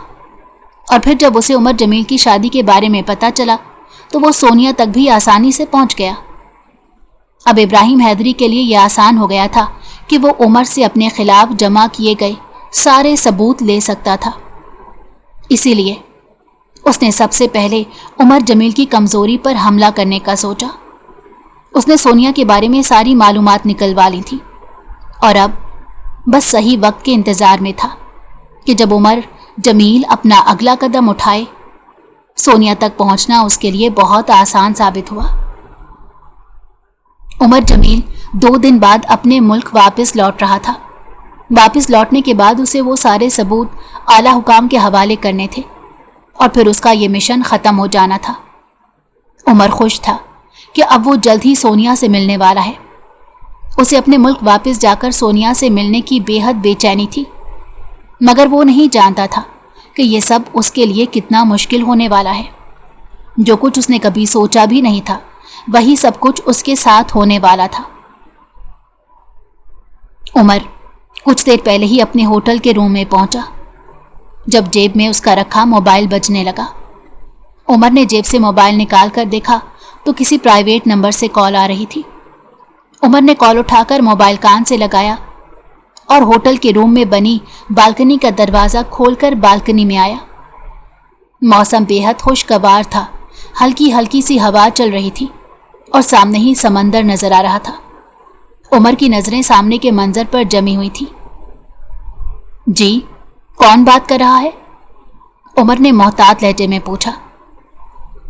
اور پھر جب اسے عمر جمیل کی شادی کے بارے میں پتہ چلا تو وہ سونیا تک بھی آسانی سے پہنچ گیا۔ اب ابراہیم حیدری کے لیے یہ آسان ہو گیا تھا کہ وہ عمر سے اپنے خلاف جمع کیے گئے سارے ثبوت لے سکتا تھا۔ اسی لیے اس نے سب سے پہلے عمر جمیل کی کمزوری پر حملہ کرنے کا سوچا۔ اس نے سونیا کے بارے میں ساری معلومات نکلوا لی تھی اور اب بس صحیح وقت کے انتظار میں تھا کہ جب عمر جمیل اپنا اگلا قدم اٹھائے، سونیا تک پہنچنا اس کے لیے بہت آسان ثابت ہوا۔ عمر جمیل 2 دن بعد اپنے ملک واپس لوٹ رہا تھا۔ واپس لوٹنے کے بعد اسے وہ سارے ثبوت اعلیٰ حکام کے حوالے کرنے تھے اور پھر اس کا یہ مشن ختم ہو جانا تھا۔ عمر خوش تھا کہ اب وہ جلد ہی سونیا سے ملنے والا ہے۔ اسے اپنے ملک واپس جا کر سونیا سے ملنے کی بے حد بے چینی تھی، مگر وہ نہیں جانتا تھا کہ یہ سب اس کے لیے کتنا مشکل ہونے والا ہے۔ جو کچھ اس نے کبھی سوچا بھی نہیں تھا وہی سب کچھ اس کے ساتھ ہونے والا تھا۔ عمر کچھ دیر پہلے ہی اپنے ہوٹل کے روم میں پہنچا جب جیب میں اس کا رکھا موبائل بجنے لگا۔ عمر نے جیب سے موبائل نکال کر دیکھا تو کسی پرائیویٹ نمبر سے کال آ رہی تھی۔ عمر نے کال اٹھا کر موبائل کان سے لگایا اور ہوٹل کے روم میں بنی بالکنی کا دروازہ کھول کر بالکنی میں آیا۔ موسم بے حد خوشگوار تھا، ہلکی ہلکی سی ہوا چل رہی تھی اور سامنے ہی سمندر نظر آ رہا تھا۔ عمر کی نظریں سامنے کے منظر پر جمی ہوئی تھی۔ جی، کون بات کر رہا ہے؟ عمر نے محتاط لہجے میں پوچھا۔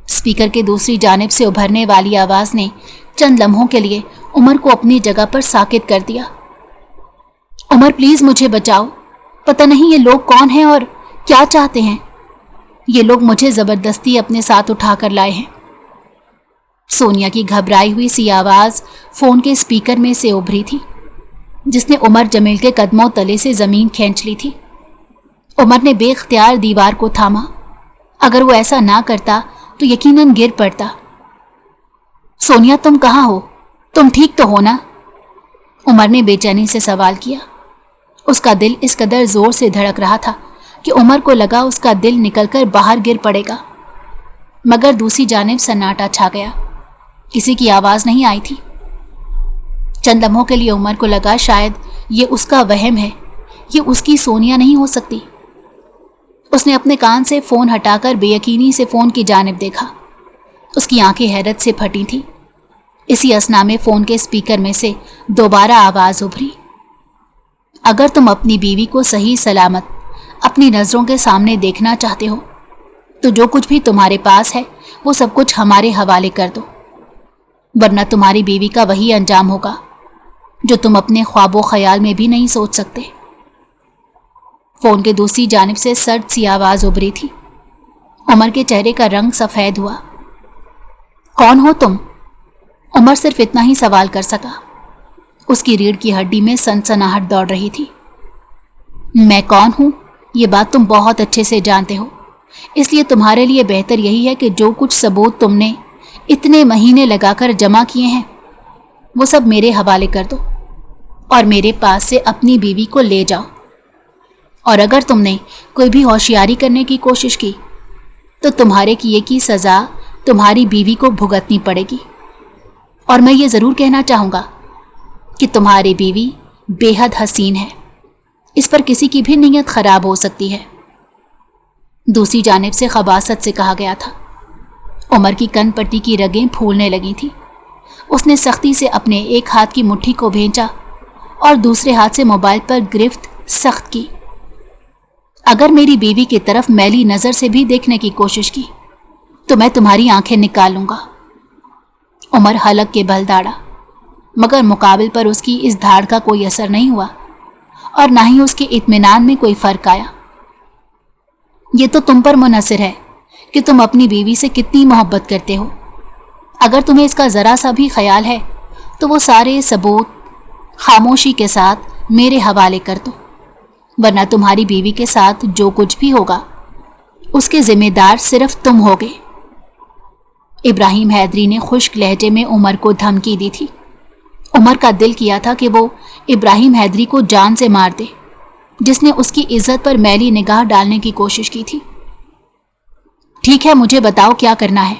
اسپیکر کے دوسری جانب سے ابھرنے والی آواز نے چند لمحوں کے لیے عمر کو اپنی جگہ پر ساکت کر دیا۔ عمر پلیز مجھے بچاؤ، پتہ نہیں یہ لوگ کون ہیں اور کیا چاہتے ہیں۔ یہ لوگ مجھے زبردستی اپنے ساتھ اٹھا کر لائے ہیں۔ سونیا کی گھبرائی ہوئی سی آواز فون کے اسپیکر میں سے ابھری تھی، جس نے عمر جمیل کے قدموں تلے سے زمین کھینچ لی تھی۔ عمر نے بے اختیار دیوار کو تھاما۔ اگر وہ ایسا نہ کرتا تو یقیناً گر پڑتا۔ سونیا، تم کہاں ہو؟ تم ٹھیک تو ہو نا؟ عمر نے بے چینی سے سوال کیا۔ اس کا دل اس قدر زور سے دھڑک رہا تھا کہ عمر کو لگا اس کا دل نکل کر باہر گر پڑے گا، مگر دوسری جانب سناٹا چھا گیا، کسی کی آواز نہیں آئی تھی۔ چند لمحوں کے لیے عمر کو لگا شاید یہ اس کا وہم ہے، یہ اس کی سونیا نہیں ہو سکتی۔ اس نے اپنے کان سے فون ہٹا کر بے یقینی سے فون کی جانب دیکھا۔ اس کی آنکھیں حیرت سے پھٹی تھیں۔ اسی اثنا میں فون کے اسپیکر میں سے دوبارہ آواز ابھری۔ اگر تم اپنی بیوی کو صحیح سلامت اپنی نظروں کے سامنے دیکھنا چاہتے ہو تو جو کچھ بھی تمہارے پاس ہے وہ سب کچھ ہمارے حوالے کر دو، ورنہ تمہاری بیوی کا وہی انجام ہوگا جو تم اپنے خواب و خیال میں بھی نہیں سوچ سکتے۔ فون کے دوسری جانب سے سرد سی آواز ابھری تھی۔ عمر کے چہرے کا رنگ سفید ہوا۔ کون ہو تم؟ عمر صرف اتنا ہی سوال کر سکا۔ اس کی ریڑھ کی ہڈی میں سنسناہٹ دوڑ رہی تھی۔ میں کون ہوں یہ بات تم بہت اچھے سے جانتے ہو، اس لیے تمہارے لیے بہتر یہی ہے کہ جو کچھ ثبوت تم نے اتنے مہینے لگا کر جمع کیے ہیں وہ سب میرے حوالے کر دو اور میرے پاس سے اپنی بیوی کو لے جاؤ، اور اگر تم نے کوئی بھی ہوشیاری کرنے کی کوشش کی تو تمہارے کیے کی سزا تمہاری بیوی کو بھگتنی پڑے گی۔ اور میں یہ ضرور کہنا چاہوں گا کہ تمہاری بیوی بے حد حسین ہے، اس پر کسی کی بھی نیت خراب ہو سکتی ہے۔ دوسری جانب سے خباثت سے کہا گیا تھا۔ عمر کی کن پٹی کی رگیں پھولنے لگی تھی۔ اس نے سختی سے اپنے ایک ہاتھ کی مٹھی کو بھینچا اور دوسرے ہاتھ سے موبائل پر گرفت سخت کی۔ اگر میری بیوی کی طرف میلی نظر سے بھی دیکھنے کی کوشش کی تو میں تمہاری آنکھیں نکال لوں گا۔ عمر حلق کے بل داڑا، مگر مقابل پر اس کی اس دھاڑ کا کوئی اثر نہیں ہوا اور نہ ہی اس کے اطمینان میں کوئی فرق آیا۔ یہ تو تم پر منحصر ہے کہ تم اپنی بیوی سے کتنی محبت کرتے ہو۔ اگر تمہیں اس کا ذرا سا بھی خیال ہے تو وہ سارے ثبوت خاموشی کے ساتھ میرے حوالے کر دو، ورنہ تمہاری بیوی کے ساتھ جو کچھ بھی ہوگا اس کے ذمہ دار صرف تم ہوگے۔ ابراہیم حیدری نے خشک لہجے میں عمر کو دھمکی دی تھی۔ عمر کا دل کیا تھا کہ وہ ابراہیم حیدری کو جان سے مار دے، جس نے اس کی عزت پر میلی نگاہ ڈالنے کی کوشش کی تھی۔ ٹھیک ہے، مجھے بتاؤ کیا کرنا ہے،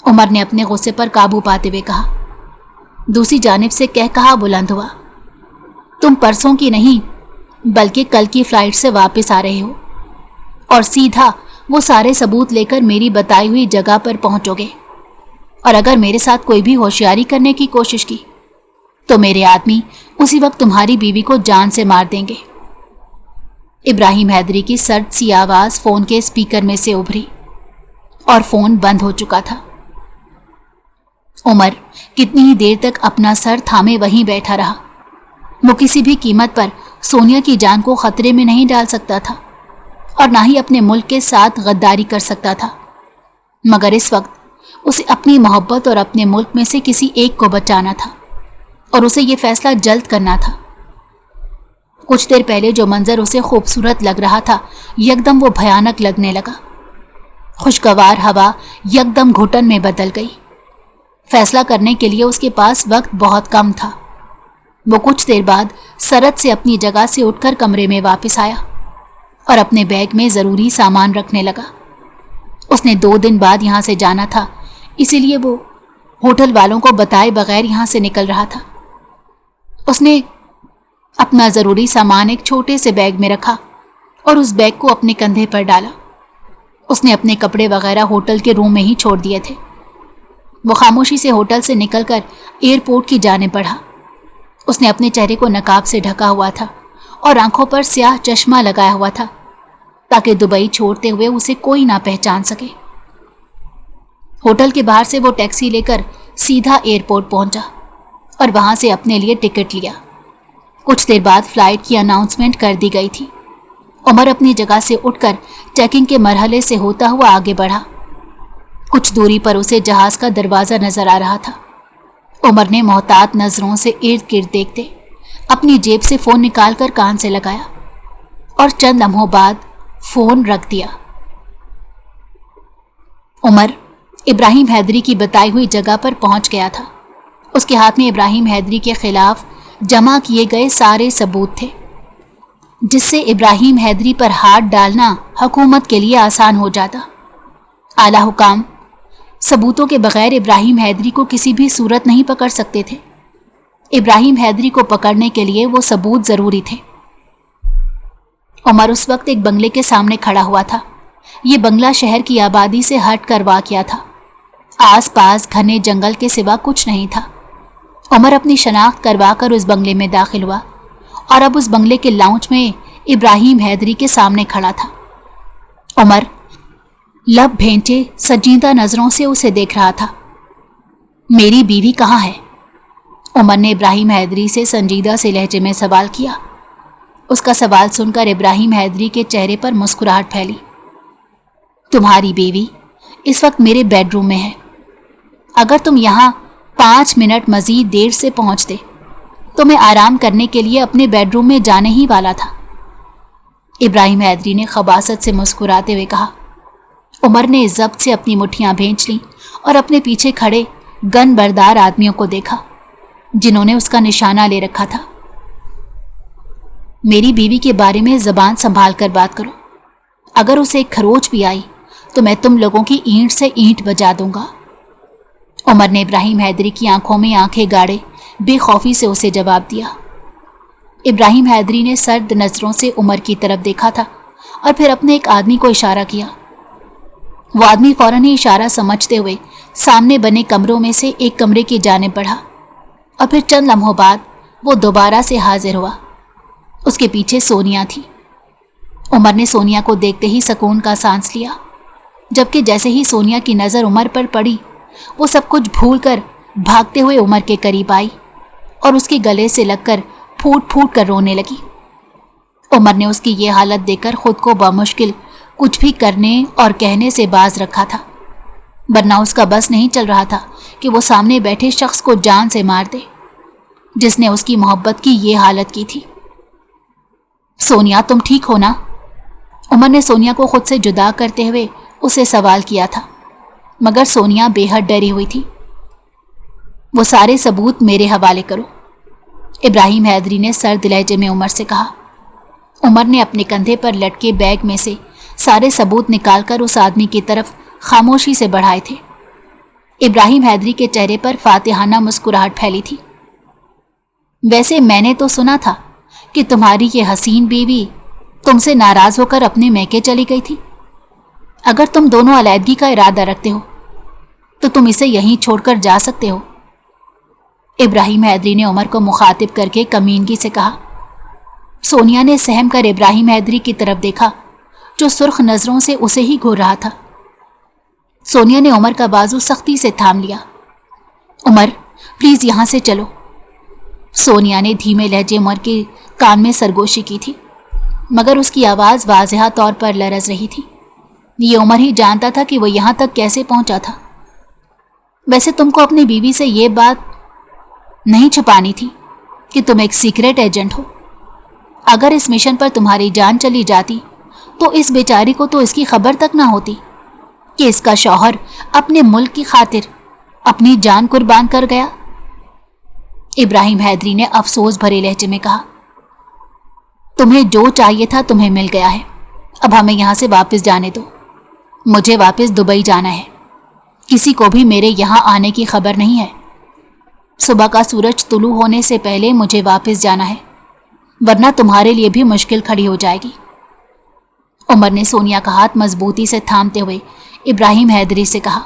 عمر نے اپنے غصے پر قابو پاتے ہوئے کہا۔ دوسری جانب سے کہا بلند ہوا، تم پرسوں کی نہیں بلکہ کل کی فلائٹ سے واپس آ رہے ہو اور سیدھا وہ سارے ثبوت لے کر میری بتائی ہوئی جگہ پر پہنچو گے، اور اگر میرے ساتھ کوئی بھی ہوشیاری کرنے کی کوشش کی تو میرے آدمی اسی وقت تمہاری بیوی کو جان سے مار دیں گے۔ ابراہیم حیدری کی سرد سی آواز فون کے اسپیکر میں سے ابھری اور فون بند ہو چکا تھا۔ عمر کتنی ہی دیر تک اپنا سر تھامے وہیں بیٹھا رہا۔ وہ کسی بھی قیمت پر سونیا کی جان کو خطرے میں نہیں ڈال سکتا تھا اور نہ ہی اپنے ملک کے ساتھ غداری کر سکتا تھا، مگر اس وقت اسے اپنی محبت اور اپنے ملک میں سے کسی ایک کو بچانا تھا اور اسے یہ فیصلہ جلد کرنا تھا۔ کچھ دیر پہلے جو منظر اسے خوبصورت لگ رہا تھا یکدم وہ بھیانک لگنے لگا۔ خوشگوار ہوا یکدم گھٹن میں بدل گئی۔ فیصلہ کرنے کے لیے اس کے پاس وقت بہت کم تھا۔ وہ کچھ دیر بعد سرد سے اپنی جگہ سے اٹھ کر کمرے میں واپس آیا اور اپنے بیگ میں ضروری سامان رکھنے لگا۔ اس نے 2 دن بعد یہاں سے جانا تھا، اسی لیے وہ ہوٹل والوں کو بتائے بغیر یہاں سے نکل رہا تھا۔ اس نے اپنا ضروری سامان ایک چھوٹے سے بیگ میں رکھا اور اس بیگ کو اپنے کندھے پر ڈالا۔ اس نے اپنے کپڑے وغیرہ ہوٹل کے روم میں ہی چھوڑ دیے تھے۔ وہ خاموشی سے ہوٹل سے نکل کر ایئرپورٹ کی جانب بڑھا۔ اس نے اپنے چہرے کو نقاب سے ڈھکا ہوا تھا اور آنکھوں پر سیاہ چشمہ لگایا ہوا تھا تاکہ دبئی چھوڑتے ہوئے اسے کوئی نہ پہچان سکے۔ ہوٹل کے باہر سے وہ ٹیکسی لے کر سیدھا ایئرپورٹ پہنچا اور وہاں سے اپنے لیے ٹکٹ لیا۔ کچھ دیر بعد فلائٹ کی اناؤنسمنٹ کر دی گئی تھی۔ عمر اپنی جگہ سے اٹھ کر چیکنگ کے مرحلے سے ہوتا ہوا آگے بڑھا۔ کچھ دوری پر اسے جہاز کا دروازہ نظر آ رہا تھا۔ عمر نے محتاط نظروں سے ارد گرد دیکھتے اپنی جیب سے فون نکال کر کان سے لگایا اور چند لمحوں بعد فون رکھ دیا۔ عمر ابراہیم حیدری کی بتائی ہوئی جگہ پر پہنچ گیا تھا۔ اس کے ہاتھ میں ابراہیم حیدری کے خلاف جمع کیے گئے سارے ثبوت تھے، جس سے ابراہیم حیدری پر ہاتھ ڈالنا حکومت کے لیے آسان ہو جاتا۔ اعلیٰ حکام ثبوتوں کے بغیر ابراہیم حیدری کو کسی بھی صورت نہیں پکڑ سکتے تھے۔ ابراہیم حیدری کو پکڑنے کے لیے وہ ثبوت ضروری تھے۔ عمر اس وقت ایک بنگلے کے سامنے کھڑا ہوا تھا۔ یہ بنگلہ شہر کی آبادی سے ہٹ کر واقع تھا۔ آس پاس گھنے جنگل کے سوا کچھ نہیں تھا۔ عمر اپنی شناخت کروا کر اس بنگلے میں داخل ہوا اور اب اس بنگلے کے لاؤنج میں ابراہیم حیدری کے سامنے کھڑا تھا۔ عمر لب بھینچے سنجیدہ نظروں سے اسے دیکھ رہا تھا۔ میری بیوی کہاں ہے؟ عمر نے ابراہیم حیدری سے سنجیدہ سے لہجے میں سوال کیا۔ اس کا سوال سن کر ابراہیم حیدری کے چہرے پر مسکراہٹ پھیلی۔ تمہاری بیوی اس وقت میرے بیڈ روم میں ہے۔ اگر تم یہاں 5 منٹ مزید دیر سے پہنچتے تو میں آرام کرنے کے لیے اپنے بیڈ روم میں جانے ہی والا تھا، ابراہیم حیدری نے خباثت سے مسکراتے ہوئے کہا۔ عمر نے ضبط سے اپنی مٹھیاں بھینچ لیں اور اپنے پیچھے کھڑے گن بردار آدمیوں کو دیکھا جنہوں نے اس کا نشانہ لے رکھا تھا۔ میری بیوی کے بارے میں زبان سنبھال کر بات کرو۔ اگر اسے ایک کھروچ بھی آئی تو میں تم لوگوں کی اینٹ سے اینٹ بجا دوں گا۔ عمر نے ابراہیم حیدری کی آنکھوں میں آنکھیں گاڑے بے خوفی سے اسے جواب دیا۔ ابراہیم حیدری نے سرد نظروں سے عمر کی طرف دیکھا تھا اور پھر اپنے ایک آدمی کو اشارہ کیا۔ وہ آدمی فوراً ہی اشارہ سمجھتے ہوئے سامنے بنے کمروں میں سے ایک کمرے کی جانب بڑھا اور پھر چند لمحوں بعد وہ دوبارہ سے حاضر ہوا۔ اس کے پیچھے سونیا تھی۔ عمر نے سونیا کو دیکھتے ہی سکون کا سانس لیا، جبکہ جیسے ہی سونیا کی نظر عمر پر پڑی وہ سب کچھ بھول کر بھاگتے ہوئے عمر کے قریب آئی اور اس کے گلے سے لگ کر پھوٹ پھوٹ کر رونے لگی۔ عمر نے اس کی یہ حالت دیکھ کر خود کو بمشکل کچھ بھی کرنے اور کہنے سے باز رکھا تھا، ورنہ اس کا بس نہیں چل رہا تھا کہ وہ سامنے بیٹھے شخص کو جان سے مار دے جس نے اس کی محبت کی یہ حالت کی تھی۔ سونیا تم ٹھیک ہو نا؟ عمر نے سونیا کو خود سے جدا کرتے ہوئے اسے سوال کیا تھا، مگر سونیا بے حد ڈری ہوئی تھی۔ وہ سارے ثبوت میرے حوالے کرو، ابراہیم حیدری نے سرد لہجے میں عمر سے کہا۔ عمر نے اپنے کندھے پر لٹکے بیگ میں سے سارے ثبوت نکال کر اس آدمی کی طرف خاموشی سے بڑھائے تھے۔ ابراہیم حیدری کے چہرے پر فاتحانہ مسکراہٹ پھیلی تھی۔ ویسے میں نے تو سنا تھا کہ تمہاری یہ حسین بیوی تم سے ناراض ہو کر اپنے میکے چلی گئی تھی۔ اگر تم دونوں علیحدگی کا ارادہ رکھتے ہو تو تم اسے یہیں چھوڑ کر جا سکتے ہو، ابراہیم حیدری نے عمر کو مخاطب کر کے کمینگی سے کہا۔ سونیا نے سہم کر ابراہیم حیدری کی طرف دیکھا جو سرخ نظروں سے اسے ہی گھور رہا تھا۔ سونیا نے عمر کا بازو سختی سے تھام لیا۔ عمر پلیز یہاں سے چلو۔ سونیا نے دھیمے لہجے عمر کے کان میں سرگوشی کی تھی، مگر اس کی آواز واضح طور پر لرز رہی تھی۔ یہ عمر ہی جانتا تھا کہ وہ یہاں تک کیسے پہنچا تھا۔ ویسے تم کو اپنی بیوی سے یہ بات نہیں چھپانی تھی کہ تم ایک سیکرٹ ایجنٹ ہو۔ اگر اس مشن پر تمہاری جان چلی جاتی تو اس بیچاری کو تو اس کی خبر تک نہ ہوتی کہ اس کا شوہر اپنے ملک کی خاطر اپنی جان قربان کر گیا۔ ابراہیم حیدری نے افسوس بھرے لہجے میں کہا، تمہیں جو چاہیے تھا تمہیں مل گیا ہے، اب ہمیں یہاں سے واپس جانے دو۔ مجھے واپس دبئی جانا ہے، کسی کو بھی میرے یہاں آنے کی خبر نہیں ہے۔ صبح کا سورج طلوع ہونے سے پہلے مجھے واپس جانا ہے، ورنہ تمہارے لیے بھی مشکل کھڑی ہو جائے گی۔ عمر نے سونیا کا ہاتھ مضبوطی سے تھامتے ہوئے ابراہیم حیدری سے کہا۔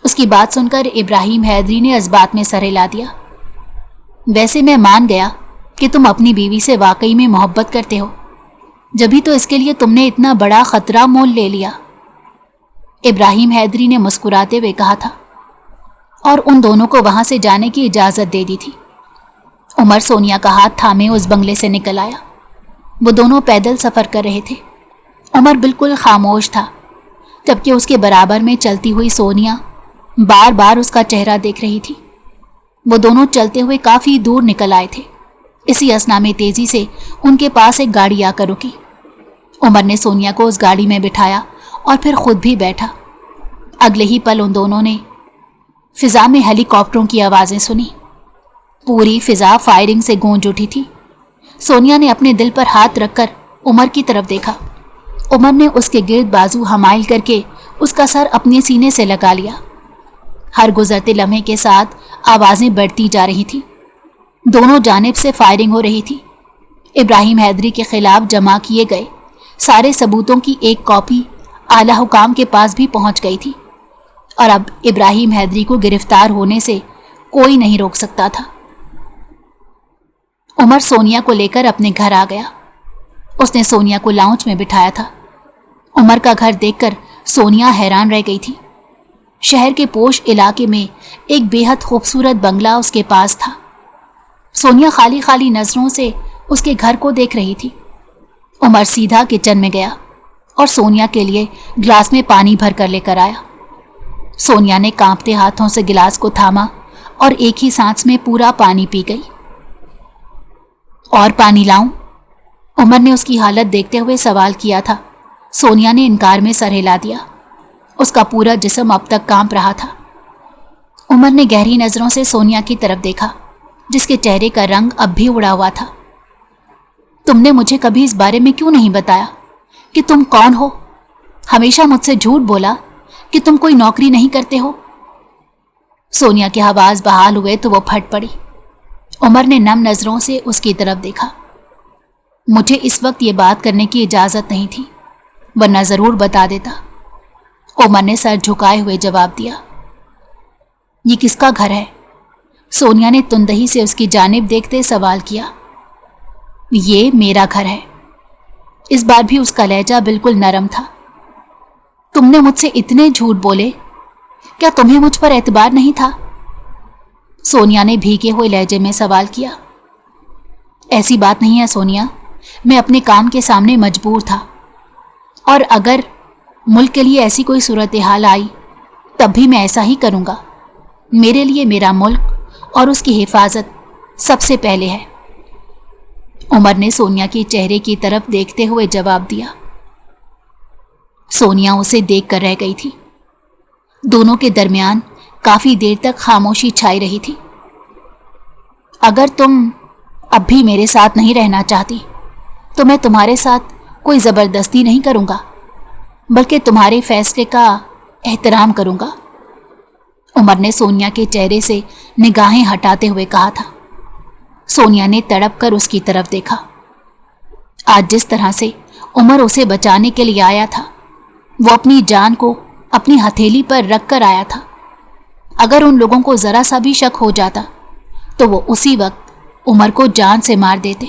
اس کی بات سن کر ابراہیم حیدری نے اس بات میں سر ہلا دیا۔ ویسے میں مان گیا کہ تم اپنی بیوی سے واقعی میں محبت کرتے ہو، جبھی تو اس کے لیے تم نے اتنا بڑا خطرہ مول لے لیا، ابراہیم حیدری نے مسکراتے ہوئے کہا تھا، اور ان دونوں کو وہاں سے جانے کی اجازت دے دی تھی۔ عمر سونیا کا ہاتھ تھامے اس بنگلے سے نکل آیا۔ وہ دونوں پیدل سفر کر رہے تھے۔ عمر بالکل خاموش تھا، جبکہ اس کے برابر میں چلتی ہوئی سونیا بار بار اس کا چہرہ دیکھ رہی تھی۔ وہ دونوں چلتے ہوئے کافی دور نکل آئے تھے۔ اسی اثنا میں تیزی سے ان کے پاس ایک گاڑی آ کر رکی۔ عمر نے سونیا کو اس گاڑی میں بٹھایا اور پھر خود بھی بیٹھا۔ اگلے ہی پل ان دونوں نے فضا میں ہیلی کاپٹروں کی آوازیں سنی۔ پوری فضا فائرنگ سے گونج اٹھی تھی۔ سونیا نے اپنے دل پر ہاتھ رکھ کر عمر کی طرف دیکھا۔ عمر نے اس کے گرد بازو حمائل کر کے اس کا سر اپنے سینے سے لگا لیا۔ ہر گزرتے لمحے کے ساتھ آوازیں بڑھتی جا رہی تھی۔ دونوں جانب سے فائرنگ ہو رہی تھی۔ ابراہیم حیدری کے خلاف جمع کیے گئے سارے ثبوتوں کی ایک کاپی اعلی حکام کے پاس بھی پہنچ گئی تھی، اور اب ابراہیم حیدری کو گرفتار ہونے سے کوئی نہیں روک سکتا تھا۔ عمر سونیا کو لے کر اپنے گھر آ گیا۔ اس نے سونیا کو لاؤنج میں بٹھایا تھا۔ عمر کا گھر دیکھ کر سونیا حیران رہ گئی تھی۔ شہر کے پوش علاقے میں ایک بے حد خوبصورت بنگلہ اس کے پاس تھا۔ سونیا خالی خالی نظروں سے اس کے گھر کو دیکھ رہی تھی۔ عمر سیدھا کچن میں گیا اور سونیا کے لیے گلاس میں پانی بھر کر لے کر آیا۔ سونیا نے کانپتے ہاتھوں سے گلاس کو تھاما اور ایک ہی سانس میں پورا پانی پی گئی۔ اور پانی لاؤں؟ عمر نے اس کی حالت دیکھتے ہوئے سوال کیا تھا۔ سونیا نے انکار میں سر ہلا دیا۔ اس کا پورا جسم اب تک کانپ رہا تھا۔ عمر نے گہری نظروں سے سونیا کی طرف دیکھا، جس کے چہرے کا رنگ اب بھی اڑا ہوا تھا۔ تم نے مجھے کبھی اس بارے میں کیوں نہیں بتایا کہ تم کون ہو؟ ہمیشہ مجھ سے جھوٹ بولا کہ تم کوئی نوکری نہیں کرتے ہو۔ سونیا کے حواس بحال ہوئے تو وہ پھٹ پڑی۔ उमर ने नम नजरों से उसकी तरफ देखा। मुझे इस वक्त ये बात करने की इजाजत नहीं थी, वरना जरूर बता देता। उमर ने सर झुकाए हुए जवाब दिया। ये किसका घर है? सोनिया ने तुंदही से उसकी जानिब देखते सवाल किया। ये मेरा घर है। इस बार भी उसका लहजा बिल्कुल नरम था। तुमने मुझसे इतने झूठ बोले, क्या तुम्हें मुझ पर एतबार नहीं था? सोनिया ने भीगे हुए लहजे में सवाल किया। ऐसी बात नहीं है सोनिया, मैं अपने काम के सामने मजबूर था, और अगर मुल्क के लिए ऐसी कोई सूरत हाल आई तब भी मैं ऐसा ही करूंगा। मेरे लिए मेरा मुल्क और उसकी हिफाजत सबसे पहले है। उमर ने सोनिया के चेहरे की तरफ देखते हुए जवाब दिया। सोनिया उसे देखकर रह गई थी। दोनों के दरमियान काफी देर तक खामोशी छाई रही थी। अगर तुम अब भी मेरे साथ नहीं रहना चाहती तो मैं तुम्हारे साथ कोई जबरदस्ती नहीं करूंगा, बल्कि तुम्हारे फैसले का एहतराम करूंगा, उमर ने सोनिया के चेहरे से निगाहें हटाते हुए कहा था। सोनिया ने तड़प कर उसकी तरफ देखा। आज जिस तरह से उमर उसे बचाने के लिए आया था, वो अपनी जान को अपनी हथेली पर रख कर आया था। अगर उन लोगों को जरा सा भी शक हो जाता तो वो उसी वक्त उमर को जान से मार देते।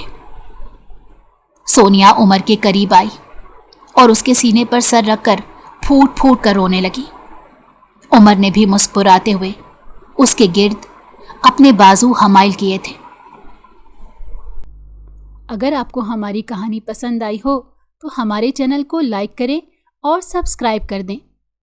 सोनिया उमर के करीब आई और उसके सीने पर सर रखकर फूट फूट कर रोने लगी। उमर ने भी मुस्कुराते हुए उसके गिर्द अपने बाजू हमाइल किए थे। अगर आपको हमारी कहानी पसंद आई हो तो हमारे चैनल को लाइक करें और सब्सक्राइब कर दें।